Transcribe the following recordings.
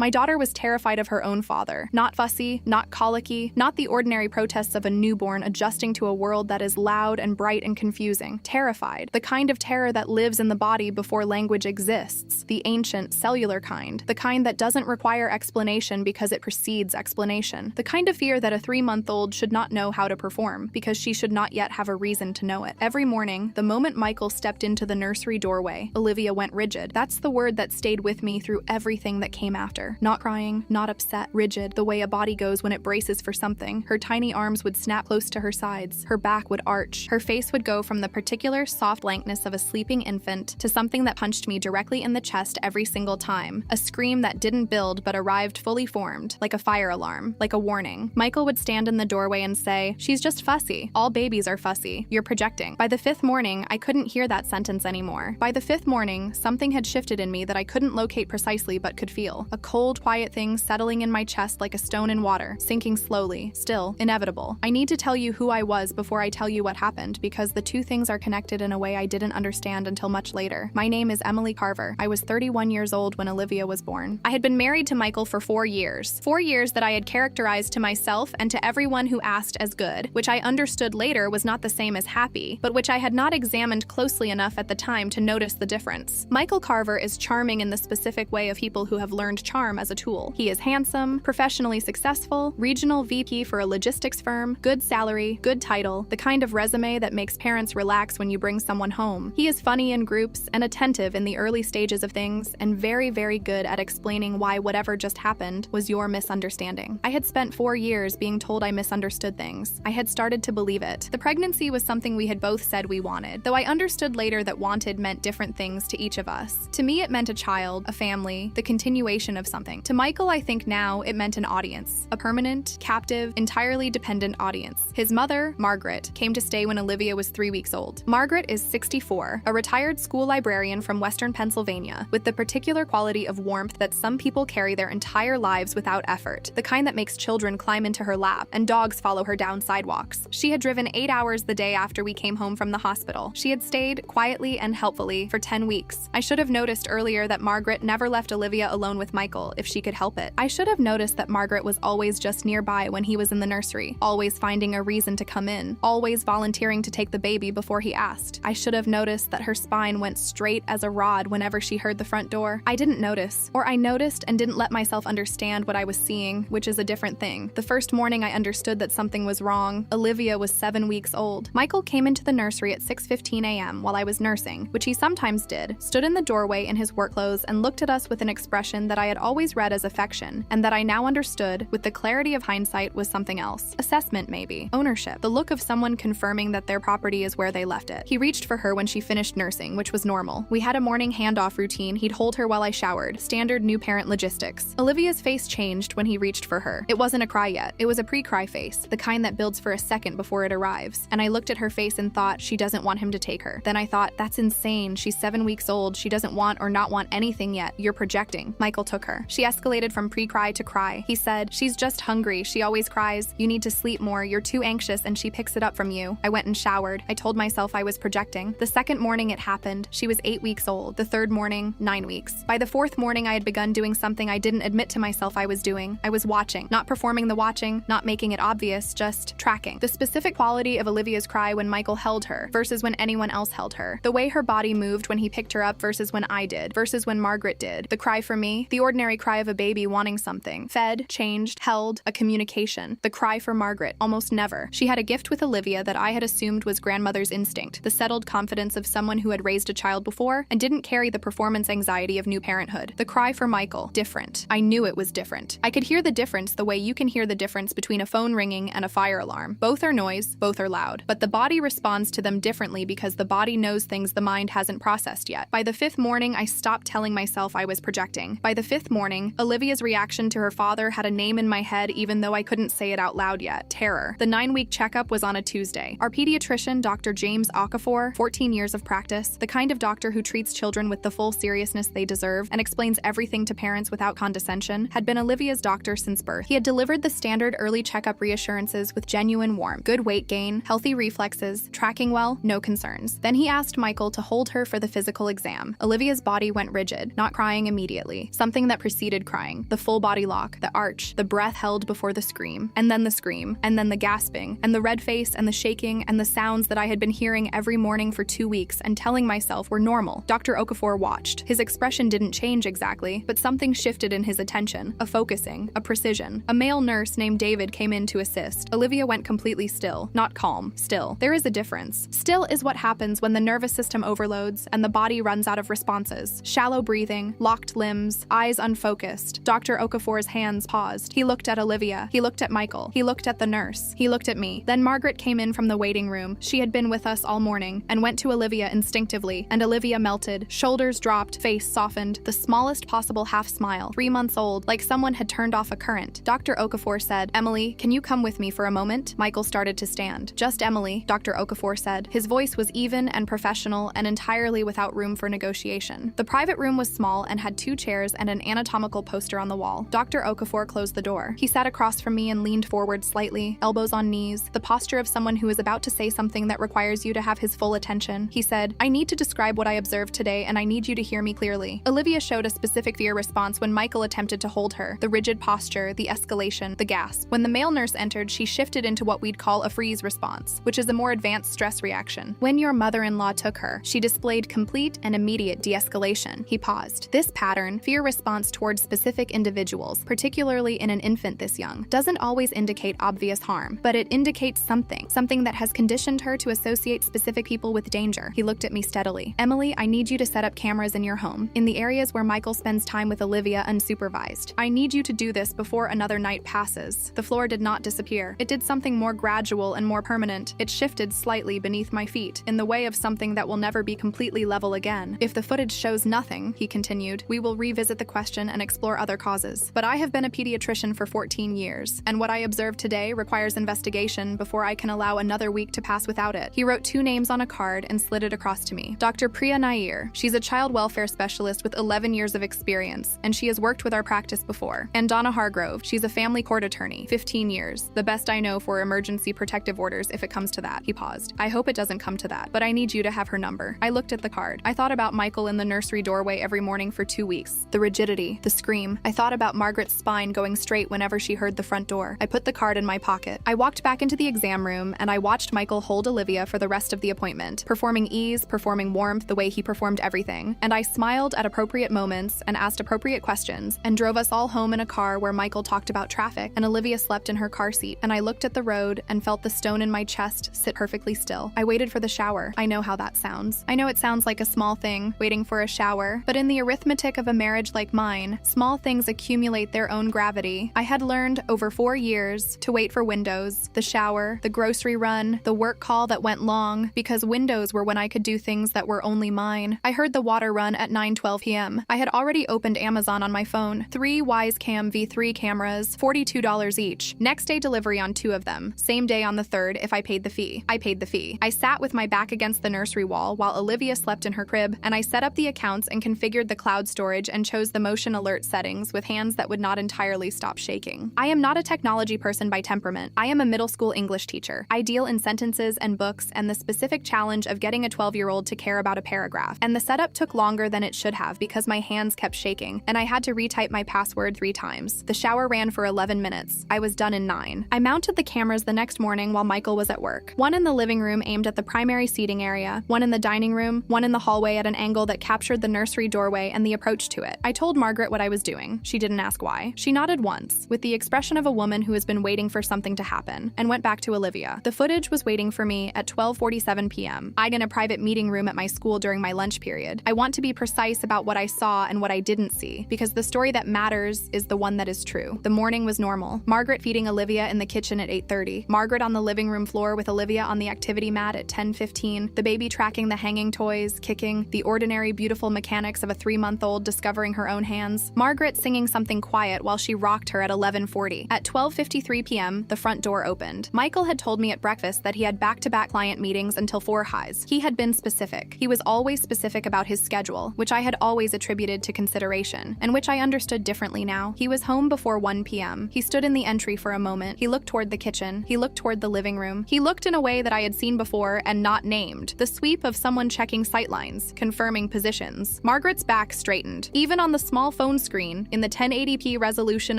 My daughter was terrified of her own father. Not fussy, not colicky, not the ordinary protests of a newborn adjusting to a world that is loud and bright and confusing. Terrified. The kind of terror that lives in the body before language exists. The ancient, cellular kind. The kind that doesn't require explanation because it precedes explanation. The kind of fear that a 3-month-old should not know how to perform because she should not yet have a reason to know it. Every morning, the moment Michael stepped into the nursery doorway, Olivia went rigid. That's the word that stayed with me through everything that came after. Not crying, not upset, rigid, the way a body goes when it braces for something. Her tiny arms would snap close to her sides. Her back would arch. Her face would go from the particular soft blankness of a sleeping infant to something that punched me directly in the chest every single time. A scream that didn't build but arrived fully formed, like a fire alarm, like a warning. Michael would stand in the doorway and say, "She's just fussy. All babies are fussy. You're projecting." By the 5th morning, I couldn't hear that sentence anymore. By the 5th morning, something had shifted in me that I couldn't locate precisely but could feel. A cold, quiet thing settling in my chest like a stone in water, sinking slowly, still, inevitable. I need to tell you who I was before I tell you what happened, because the two things are connected in a way I didn't understand until much later. My name is Emily Carver. I was 31 years old when Olivia was born. I had been married to Michael for 4 years. 4 years that I had characterized to myself and to everyone who asked as good, which I understood later was not the same as happy, but which I had not examined closely enough at the time to notice the difference. Michael Carver is charming in the specific way of people who have learned charm as a tool. He is handsome, professionally successful, regional VP for a logistics firm, good salary, good title, the kind of resume that makes parents relax when you bring someone home. He is funny in groups and attentive in the early stages of things, and very, very good at explaining why whatever just happened was your misunderstanding. I had spent 4 years being told I misunderstood things. I had started to believe it. The pregnancy was something we had both said we wanted, though I understood later that wanted meant different things to each of us. To me, it meant a child, a family, the continuation of something. To Michael, I think now it meant an audience, a permanent, captive, entirely dependent audience. His mother, Margaret, came to stay when Olivia was 3 weeks old. Margaret is 64, a retired school librarian from Western Pennsylvania, with the particular quality of warmth that some people carry their entire lives without effort, the kind that makes children climb into her lap and dogs follow her down sidewalks. She had driven 8 hours the day after we came home from the hospital. She had stayed quietly and helpfully for 10 weeks. I should have noticed earlier that Margaret never left Olivia alone with Michael if she could help it. I should have noticed that Margaret was always just nearby when he was in the nursery, always finding a reason to come in, always volunteering to take the baby before he asked. I should have noticed that her spine went straight as a rod whenever she heard the front door. I didn't notice, or I noticed and didn't let myself understand what I was seeing, which is a different thing. The first morning I understood that something was wrong. Olivia was 7 weeks old. Michael came into the nursery at 6:15 a.m. while I was nursing, which he sometimes did, stood in the doorway in his work clothes and looked at us with an expression that I had always read as affection, and that I now understood, with the clarity of hindsight, was something else. Assessment, maybe. Ownership. The look of someone confirming that their property is where they left it. He reached for her when she finished nursing, which was normal. We had a morning handoff routine. He'd hold her while I showered. Standard new parent logistics. Olivia's face changed when he reached for her. It wasn't a cry yet. It was a pre-cry face, the kind that builds for a second before it arrives. And I looked at her face and thought, she doesn't want him to take her. Then I thought, that's insane. She's 7 weeks old. She doesn't want or not want anything yet. You're projecting. Michael took her. She escalated from pre-cry to cry. He said, she's just hungry. She always cries. You need to sleep more. You're too anxious and she picks it up from you. I went and showered. I told myself I was projecting. The second morning it happened. She was 8 weeks old. The third morning, 9 weeks. By the fourth morning, I had begun doing something I didn't admit to myself I was doing. I was watching. Not performing the watching, not making it obvious, just tracking. The specific quality of Olivia's cry when Michael held her versus when anyone else held her. The way her body moved when he picked her up versus when I did, versus when Margaret did. The cry for me, the ordinary cry of a baby wanting something. Fed, changed, held, a communication. The cry for Margaret, almost never. She had a gift with Olivia that I had assumed was grandmother's instinct, the settled confidence of someone who had raised a child before and didn't carry the performance anxiety of new parenthood. The cry for Michael, different. I knew it was different. I could hear the difference the way you can hear the difference between a phone ringing and a fire alarm. Both are noise, both are loud. But the body responds to them differently because the body knows things the mind hasn't processed yet. By the fifth morning, I stopped telling myself I was projecting. By the fifth morning, Olivia's reaction to her father had a name in my head even though I couldn't say it out loud yet. Terror. The 9-week checkup was on a Tuesday. Our pediatrician, Dr. James Okafor, 14 years of practice, the kind of doctor who treats children with the full seriousness they deserve and explains everything to parents without condescension, had been Olivia's doctor since birth. He had delivered the standard early checkup reassurances with genuine warmth, good weight gain, healthy reflexes, tracking well, no concerns. Then he asked Michael to hold her for the physical exam. Olivia's body went rigid, not crying immediately, something that preceded crying. The full body lock, the arch, the breath held before the scream, and then the gasping, and the red face and the shaking and the sounds that I had been hearing every morning for 2 weeks and telling myself were normal. Dr. Okafor watched. His expression didn't change exactly, but something shifted in his attention, a focusing, a precision. A male nurse named David came in to assist. Olivia went completely still, not calm, still. There is a difference. Still is what happens when the nervous system overloads and the body runs out of responses. Shallow breathing, locked limbs, eyes unfocused. Dr. Okafor's hands paused. He looked at Olivia. He looked at Michael. He looked at the nurse. He looked at me. Then Margaret came in from the waiting room. She had been with us all morning and went to Olivia instinctively, and Olivia melted. Shoulders dropped, face softened, the smallest possible half smile. 3 months old, like someone had turned off a current. Dr. Okafor said, "Emily, can you come with me for a moment?" Michael started to stand. "Just Emily," Dr. Okafor said. His voice was even and professional and entirely without room for negotiation. The private room was small and had 2 chairs and an anatomical poster on the wall. Dr. Okafor closed the door. He sat across from me and leaned forward slightly, elbows on knees, the posture of someone who is about to say something that requires you to have his full attention. He said, "I need to describe what I observed today, and I need you to hear me clearly." Olivia showed a specific fear response when Michael attempted to hold her, the rigid posture, the escalation, the gasp. When the male nurse entered, she shifted into what we'd call a freeze response, which is a more advanced stress reaction. When your mother-in-law took her, she displayed complete and immediate de-escalation. He paused. This pattern, fear response towards specific individuals, particularly in an infant this young, doesn't always indicate obvious harm, but it indicates something that has conditioned her to associate specific people with danger. He looked at me steadily. "Emily, I need you to set up cameras in your home, in the areas where Michael spends time with Olivia unsupervised. I need you to do this before another night passes." The floor did not disappear. It did something more gradual and more permanent. It shifted slightly beneath my feet, in the way of something that will never be completely level again. "If the footage shows nothing," he continued, "we will revisit the question and explore other causes. But I have been a pediatrician for 14 years, and what I observed today requires investigation before I can allow another week to pass without it." He wrote 2 names on a card and slid it across to me. Dr. Priya Nair. She's a child welfare specialist with 11 years of experience, and she has worked with our practice before. And Donna Hargrove. She's a family court attorney, 15 years, the best I know for emergency protective orders if it comes to that. He paused. "I hope it doesn't come to that, but I need you to have her number." I looked at the card. I thought about Michael in the nursery doorway every morning for 2 weeks. The rigidity, the scream. I thought about Margaret's spine going straight whenever she heard the front door. I put the card in my pocket. I walked back into the exam room, and I watched Michael hold Olivia for the rest of the appointment, performing ease, performing warmth the way he performed everything. And I smiled at appropriate moments and asked appropriate questions and drove us all home in a car where Michael talked about traffic and Olivia slept in her car seat. And I looked at the road and felt the stone in my chest sit perfectly still. I waited for the shower. I know how that sounds. I know it sounds like a small thing, waiting for a shower, but in the arithmetic of a marriage like mine, small things accumulate their own gravity. I had learned over 4 years to wait for windows, the shower, the grocery run, the work call that went long, because windows were when I could do things that were only mine. I heard the water run at 9:12 p.m. I had already opened Amazon on my phone. 3 Wisecam V3 cameras, $42 each. Next day delivery on 2 of them. Same day on the 3rd if I paid the fee. I paid the fee. I sat with my back against the nursery wall while Olivia slept in her crib, and I set up the accounts and configured the cloud storage and chose the motion alert settings with hands that would not entirely stop shaking. I am not a technology person by temperament. I am a middle school English teacher. I deal in sentences and books and the specific challenge of getting a 12-year-old to care about a paragraph. And the setup took longer than it should have because my hands kept shaking, and I had to retype my password 3 times. The shower ran for 11 minutes. I was done in 9. I mounted the cameras the next morning while Michael was at work. One in the living room aimed at the primary seating area, one in the dining room, one in the hallway at an angle that captured the nursery doorway and the approach to it. I told Margaret what I was doing. She didn't ask why. She nodded once, with the expression of a woman who has been waiting for something to happen, and went back to Olivia. The footage was waiting for me at 12:47 p.m. I'm in a private meeting room at my school during my lunch period. I want to be precise about what I saw and what I didn't see, because the story that matters is the one that is true. The morning was normal. Margaret feeding Olivia in the kitchen at 8:30. Margaret on the living room floor with Olivia on the activity mat at 10:15. The baby tracking the hanging toys, kicking, the ordinary beautiful mechanics of a 3-month-old discovering her own hands. Margaret singing something quiet while she rocked her at 11:40. At 12:53 p.m., the front door opened. Michael had told me at breakfast that he had back-to-back client meetings until 4 highs. He had been specific. He was always specific about his schedule, which I had always attributed to consideration, and which I understood differently now. He was home before 1 p.m. He stood in the entry for a moment. He looked toward the kitchen. He looked toward the living room. He looked in a way that I had seen before and not named. The sweep of someone checking sightlines, confirming positions. Margaret's back straightened. Even on the small small phone screen in the 1080p resolution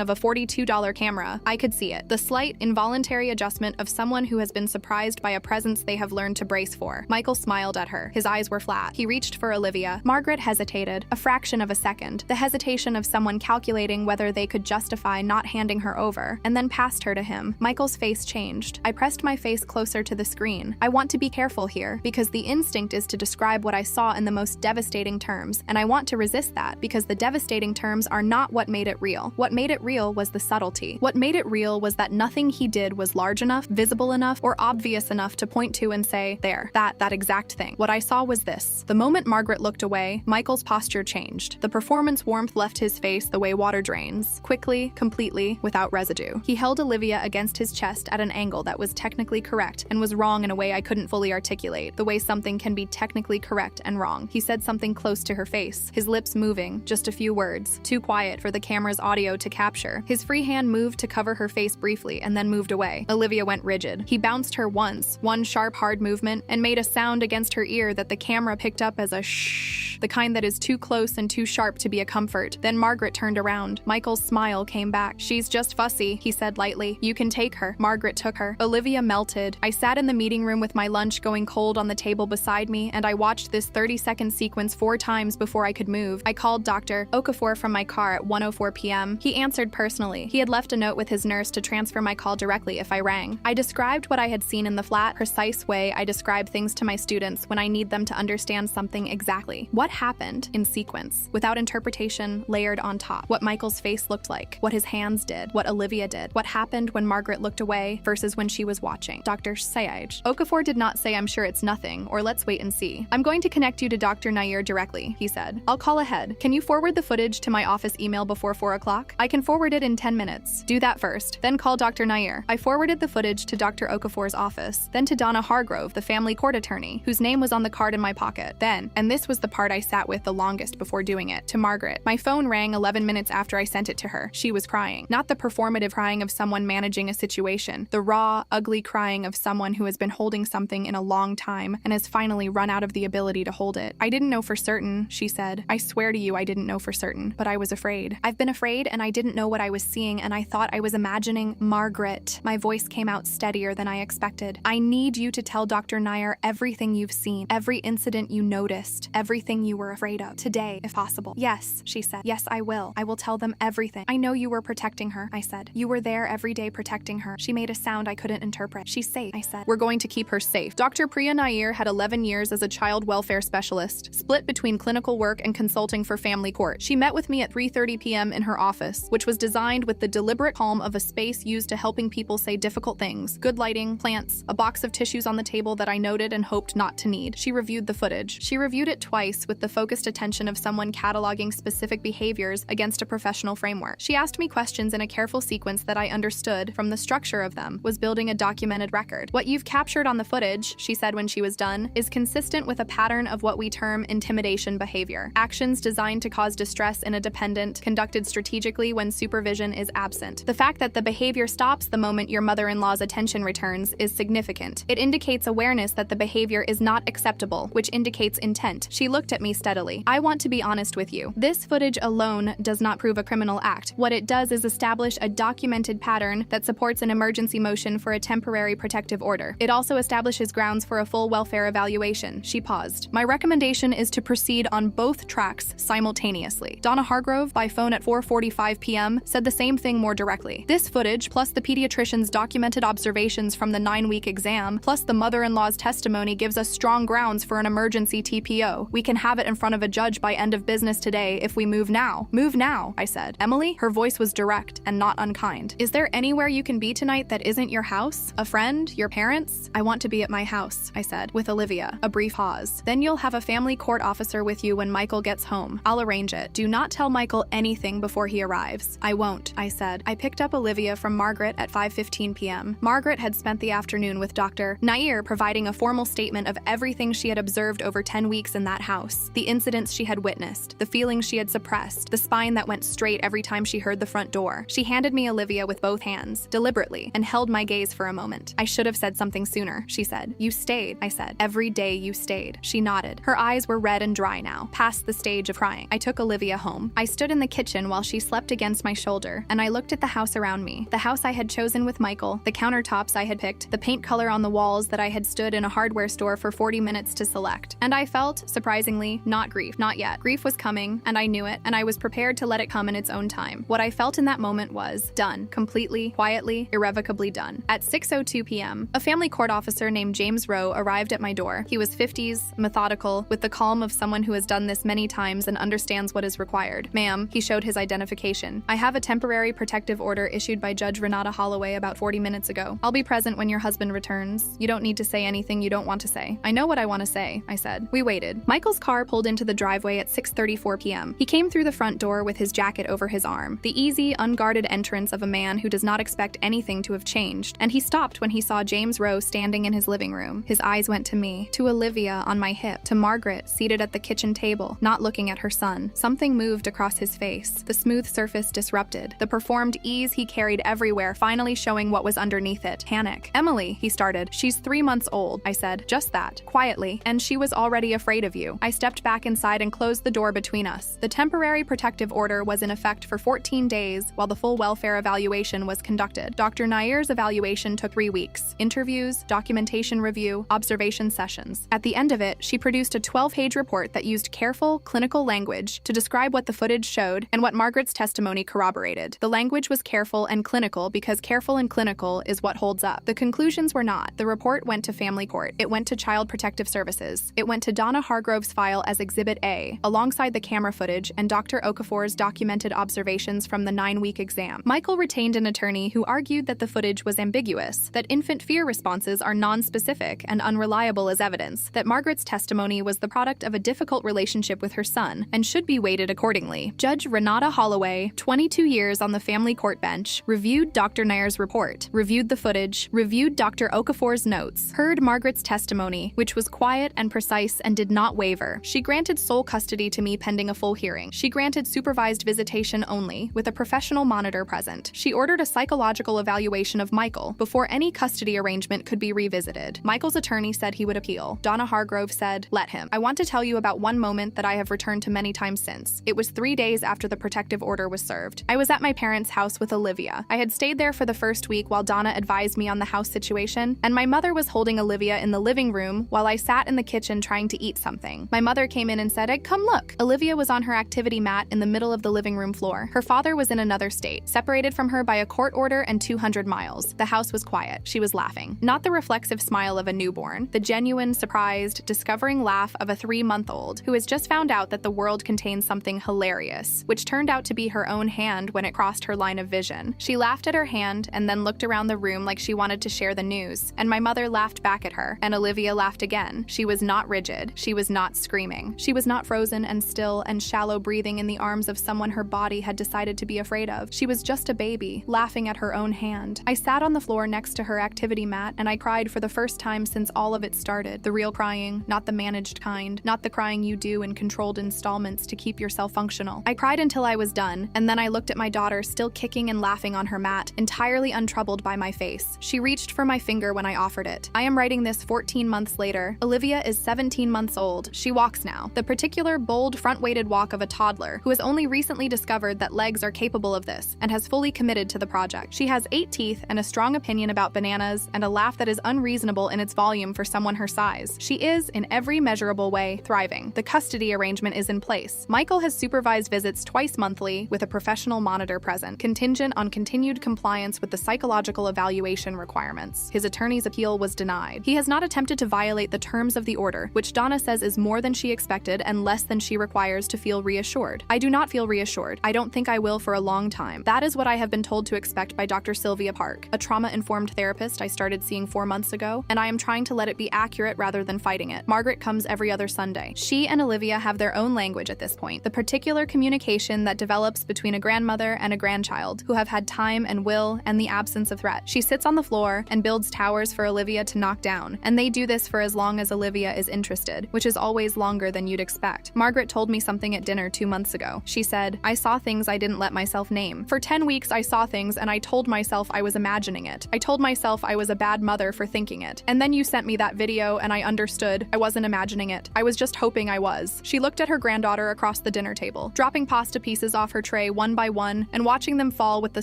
of a $42 camera. I could see it. The slight, involuntary adjustment of someone who has been surprised by a presence they have learned to brace for. Michael smiled at her. His eyes were flat. He reached for Olivia. Margaret hesitated, a fraction of a second. The hesitation of someone calculating whether they could justify not handing her over, and then passed her to him. Michael's face changed. I pressed my face closer to the screen. I want to be careful here, because the instinct is to describe what I saw in the most devastating terms, and I want to resist that, because the devastating terms are not what made it real. What made it real was the subtlety. What made it real was that nothing he did was large enough, visible enough, or obvious enough to point to and say, there, that exact thing. What I saw was this. The moment Margaret looked away, Michael's posture changed. The performance warmth left his face the way water drains, quickly, completely, without residue. He held Olivia against his chest at an angle that was technically correct and was wrong in a way I couldn't fully articulate, the way something can be technically correct and wrong. He said something close to her face, his lips moving, just a few words, too quiet for the camera's audio to capture. His free hand moved to cover her face briefly and then moved away. Olivia went rigid. He bounced her once, one sharp, hard movement, and made a sound against her ear that the camera picked up as a shh, the kind that is too close and too sharp to be a comfort. Then Margaret turned around. Michael's smile came back. She's just fussy, he said lightly. You can take her. Margaret took her. Olivia melted. I sat in the meeting room with my lunch going cold on the table beside me, and I watched this 30-second sequence 4 times before I could move. I called Dr. Okafor from my car at 1:04 p.m. He answered personally. He had left a note with his nurse to transfer my call directly if I rang. I described what I had seen in the flat, precise way I describe things to my students when I need them to understand something exactly. What happened in sequence, without interpretation, layered on top. What Michael's face looked like, what his hands did, what Olivia did, what happened when Margaret looked away versus when she was watching. Dr. Sayaj. Okafor did not say I'm sure it's nothing, or let's wait and see. I'm going to connect you to Dr. Nair directly, he said. I'll call ahead. Can you forward the footage to my office email before 4 o'clock? I can forward it in 10 minutes. Do that first, then call Dr. Nair. I forwarded the footage to Dr. Okafor's office, then to Donna Hargrove, the family court attorney, whose name was on the card in my pocket. Then, and this was the part I sat with the longest before doing it, to Margaret. My phone rang 11 minutes after I sent it to her. She was crying. Not the performative crying of someone managing a situation, the raw, ugly crying of someone who has been holding something in a long time and has finally run out of the ability to hold it. I didn't know for certain, she said. I swear to you I didn't know for certain, but I was afraid. I've been afraid and I didn't know what I was seeing, and I thought I was imagining Margaret. My voice came out steadier than I expected. I need you to tell Dr. Nair everything you've seen, every incident you noticed, everything you were afraid of. Today, if possible. Yes, she said. Yes, I will. I will tell them everything. I know you were protecting her, I said. You were there every day protecting her. She made a sound I couldn't interpret. She's safe, I said. We're going to keep her safe. Dr. Priya Nair had 11 years as a child welfare specialist, split between clinical work and consulting for family court. She met with me at 3:30 p.m. in her office, which was designed with the deliberate calm of a space used to helping people say difficult things. Good lighting, plants, a box of tissues on the table that I noted and hoped not to need. She reviewed the footage. She reviewed it twice with the focused attention of someone cataloging specific behaviors against a professional framework. She asked me questions in a careful sequence that I understood, from the structure of them, was building a documented record. What you've captured on the footage, she said when she was done, is consistent with a pattern of what we term intimidation behavior. Actions designed to cause distress in a dependent, conducted strategically when supervision is absent. The fact that the behavior stops the moment your mother-in-law's attention returns is significant. It indicates awareness that the behavior is not acceptable, which indicates intent. She looked at me steadily. I want to be honest with you. This footage alone does not prove a criminal act. What it does is establish a documented pattern that supports an emergency motion for a temporary protective order. It also establishes grounds for a full welfare evaluation. She paused. My recommendation is to proceed on both tracks simultaneously. Donna Hargrove, by phone at 4:45 p.m., said the same thing more directly. This footage, plus the pediatrician's documented observations from the 9-week exam, plus the mother-in-law's testimony, gives us strong grounds for an emergency TPO. We can have it in front of a judge by end of business today if we move now. Move now, I said. Emily? Her voice was direct and not unkind. Is there anywhere you can be tonight that isn't your house? A friend? Your parents? I want to be at my house, I said, with Olivia. A brief pause. Then you'll have a family court officer with you when Michael gets home. I'll arrange it. Do not tell Michael anything before he arrives. I won't, I said. I picked up Olivia from Margaret at 5:15 p.m. Margaret had spent the afternoon with Dr. Nair providing a formal statement of everything she had observed over 10 weeks in that house, the incidents she had witnessed, the feelings she had suppressed, the spine that went straight every time she heard the front door. She handed me Olivia with both hands, deliberately, and held my gaze for a moment. I should have said something sooner, she said. You stayed, I said. Every day you stayed. She nodded. Her eyes were red and dry now, past the stage of crying. I took Olivia home. I stood in the kitchen while she slept against my shoulder, and I looked at the house around me. The house I had chosen with Michael, the countertops I had picked, the paint color on the walls that I had stood in a hardware store for 40 minutes to select. And I felt, surprisingly, not grief. Not yet. Grief was coming, and I knew it, and I was prepared to let it come in its own time. What I felt in that moment was done. Completely, quietly, irrevocably done. At 6:02 p.m., a family court officer named James Rowe arrived at my door. He was 50s, methodical, with the calm of someone who has done this many times and understands what is required. Ma'am, he showed his identification. I have a temporary protective order issued by Judge Renata Holloway about 40 minutes ago. I'll be present when your husband returns. You don't need to say anything you don't want to say. I know what I want to say, I said. We waited. Michael's car pulled into the driveway at 6:34 p.m. He came through the front door with his jacket over his arm, the easy, unguarded entrance of a man who does not expect anything to have changed, and he stopped when he saw James Rowe standing in his living room. His eyes went to me, to Olivia on my hip, to Margaret seated at the kitchen table, not looking at her son. Something moved across his face, the smooth surface disrupted, the performed ease he carried everywhere finally showing what was underneath it. Panic. Emily, he started. She's 3 months old, I said. Just that. Quietly. And she was already afraid of you. I stepped back inside and closed the door between us. The temporary protective order was in effect for 14 days while the full welfare evaluation was conducted. Dr. Nair's evaluation took 3 weeks. Interviews, documentation review, observation sessions. At the end of it, she produced a 12-page report that used careful, clinical language to describe what the footage showed and what Margaret's testimony corroborated. The language was careful and clinical because careful and clinical is what holds up. The conclusions were not. The report went to family court. It went to Child Protective Services. It went to Donna Hargrove's file as Exhibit A, alongside the camera footage and Dr. Okafor's documented observations from the 9-week exam. Michael retained an attorney who argued that the footage was ambiguous, that infant fear responses are non-specific and unreliable as evidence, that Margaret's testimony was the product of a difficult relationship with her son and should be weighted accordingly. Judge Renata Holloway, 22 years on the family court bench, reviewed Dr. Nair's report, reviewed the footage, reviewed Dr. Okafor's notes, heard Margaret's testimony, which was quiet and precise and did not waver. She granted sole custody to me pending a full hearing. She granted supervised visitation only, with a professional monitor present. She ordered a psychological evaluation of Michael before any custody arrangement could be revisited. Michael's attorney said he would appeal. Donna Hargrove said, "Let him. I want to tell you about one moment that I have returned to many times since. It was 3 days after the protective order was served. I was at my parents' house with Olivia. I had stayed there for the first week while Donna advised me on the house situation, and my mother was holding Olivia in the living room while I sat in the kitchen trying to eat something. My mother came in and said, "Come look." Olivia was on her activity mat in the middle of the living room floor. Her father was in another state, separated from her by a court order and 200 miles. The house was quiet. She was laughing. Not the reflexive smile of a newborn, the genuine, surprised, discovering laugh of a 3-month-old who has just found out that the world contains something hilarious, which turned out to be her own hand when it crossed her line of vision. She laughed at her hand and then looked around the room like she wanted to share the news, and my mother laughed back at her, and Olivia laughed again. She was not rigid. She was not screaming. She was not frozen and still and shallow breathing in the arms of someone her body had decided to be afraid of. She was just a baby, laughing at her own hand. I sat on the floor next to her activity mat, and I cried for the first time since all of it started. The real crying, not the managed kind, not the crying you do in controlled installments to keep yourself functional. I cried until I was done, and then I looked at my daughter still kicking and laughing on her mat, entirely untroubled by my face. She reached for my finger when I offered it. I am writing this 14 months later. Olivia is 17 months old. She walks now. The particular bold front-weighted walk of a toddler who has only recently discovered that legs are capable of this and has fully committed to the project. She has 8 teeth and a strong opinion about bananas and a laugh that is unreasonable in its volume for someone her size. She is, in every measurable way, thriving. The custody arrangement is in place. Michael has supervised visits twice monthly with a professional monitor present, contingent on continued compliance with the psychological evaluation requirements. His attorney's appeal was denied. He has not attempted to violate the terms of the order, which Donna says is more than she expected and less than she requires to feel reassured. I do not feel reassured. I don't think I will for a long time. That is what I have been told to expect by Dr. Sylvia Park, a trauma-informed therapist I started seeing 4 months ago, and I am trying to let it be accurate rather than fighting it. Margaret comes every other Sunday. She and Olivia have their own language at this point, the particular communication that develops between a grandmother and a grandchild who have had time and will and the absence of threat. She sits on the floor and builds towers for Olivia to knock down, and they do this for as long as Olivia is interested, which is always longer than you'd expect. Margaret told me something at dinner 2 months ago. She said, "I saw things I didn't let myself name. For 10 weeks I saw things and I told myself I was imagining it. I told myself I was a bad mother for thinking it. And then you sent me that video and I understood I wasn't imagining it. I was just hoping I was." She looked at her granddaughter across the dinner dinner table, dropping pasta pieces off her tray one by one and watching them fall with the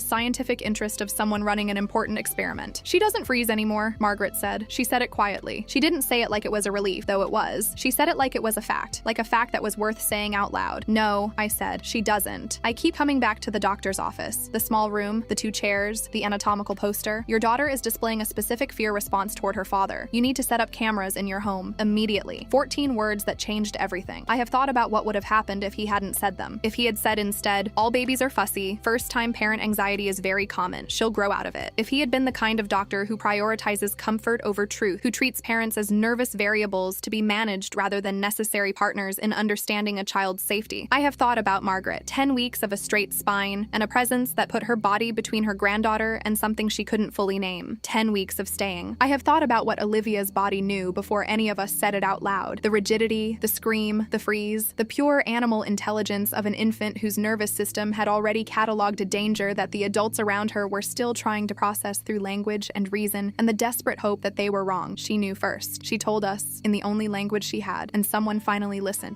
scientific interest of someone running an important experiment. "She doesn't freeze anymore," Margaret said. She said it quietly. She didn't say it like it was a relief, though it was. She said it like it was a fact that was worth saying out loud. "No," I said, "she doesn't. I keep coming back to the doctor's office. The small room, the 2 chairs, the anatomical poster. Your daughter is displaying a specific fear response toward her father. You need to set up cameras in your home, immediately." 14 words that changed everything. I have thought about what would have happened if he hadn't said them. If he had said instead, "All babies are fussy. First-time parent anxiety is very common. She'll grow out of it." If he had been the kind of doctor who prioritizes comfort over truth, who treats parents as nervous variables to be managed rather than necessary partners in understanding a child's safety. I have thought about Margaret. 10 weeks of a straight spine and a presence that put her body between her granddaughter and something she couldn't fully name. 10 weeks of staying. I have thought about what Olivia's body knew before any of us said it out loud. The rigidity, the scream, the freeze, the pure animal intelligence of an infant whose nervous system had already cataloged a danger that the adults around her were still trying to process through language and reason, and the desperate hope that they were wrong. She knew first. She told us in the only language she had, and someone finally listened.